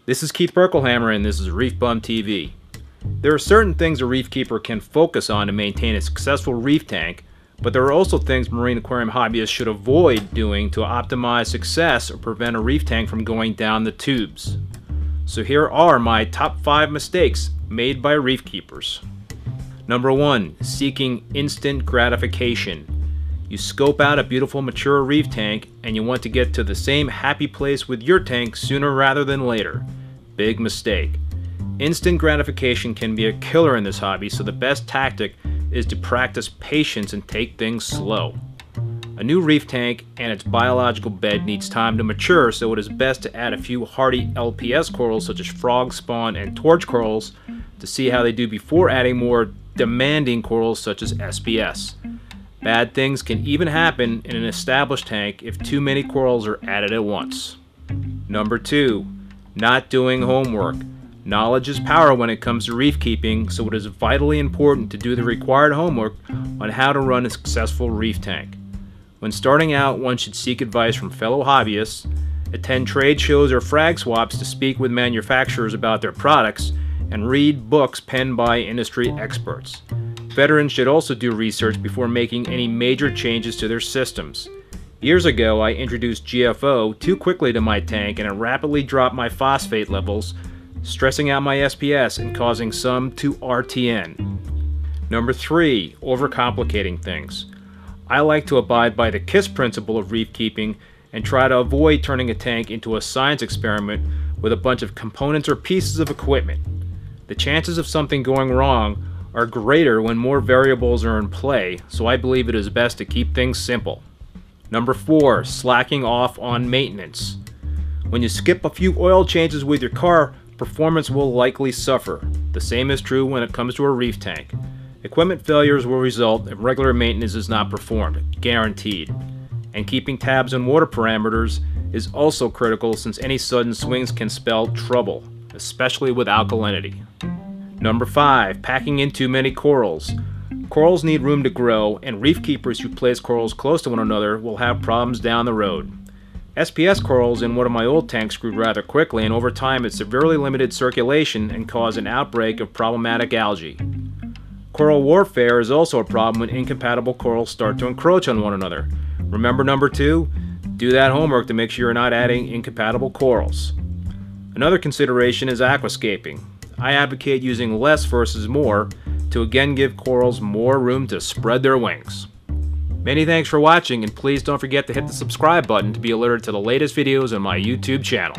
This is Keith Berkelhammer and this is Reef Bum TV. There are certain things a reef keeper can focus on to maintain a successful reef tank, but there are also things marine aquarium hobbyists should avoid doing to optimize success or prevent a reef tank from going down the tubes. So here are my top 5 mistakes made by reef keepers. Number 1. Seeking instant gratification. You scope out a beautiful mature reef tank and you want to get to the same happy place with your tank sooner rather than later. Big mistake. Instant gratification can be a killer in this hobby, so the best tactic is to practice patience and take things slow. A new reef tank and its biological bed needs time to mature, so it is best to add a few hardy LPS corals such as frog spawn and torch corals to see how they do before adding more demanding corals such as SPS. Bad things can even happen in an established tank if too many corals are added at once. Number 2. Not doing homework. Knowledge is power when it comes to reef keeping, so it is vitally important to do the required homework on how to run a successful reef tank. When starting out, one should seek advice from fellow hobbyists, attend trade shows or frag swaps to speak with manufacturers about their products, and read books penned by industry experts. Veterans should also do research before making any major changes to their systems. Years ago, I introduced GFO too quickly to my tank and it rapidly dropped my phosphate levels, stressing out my SPS and causing some to RTN. Number 3. Overcomplicating things. I like to abide by the KISS principle of reef keeping and try to avoid turning a tank into a science experiment with a bunch of components or pieces of equipment. The chances of something going wrong are greater when more variables are in play, so I believe it is best to keep things simple. Number 4. Slacking off on maintenance. When you skip a few oil changes with your car, performance will likely suffer. The same is true when it comes to a reef tank. Equipment failures will result if regular maintenance is not performed, guaranteed. And keeping tabs on water parameters is also critical since any sudden swings can spell trouble, especially with alkalinity. Number 5. Packing in too many corals. Corals need room to grow, and reef keepers who place corals close to one another will have problems down the road. SPS corals in one of my old tanks grew rather quickly, and over time it severely limited circulation and caused an outbreak of problematic algae. Coral warfare is also a problem when incompatible corals start to encroach on one another. Remember number 2? Do that homework to make sure you're not adding incompatible corals. Another consideration is aquascaping. I advocate using less versus more to again give corals more room to spread their wings. Many thanks for watching, and please don't forget to hit the subscribe button to be alerted to the latest videos on my YouTube channel.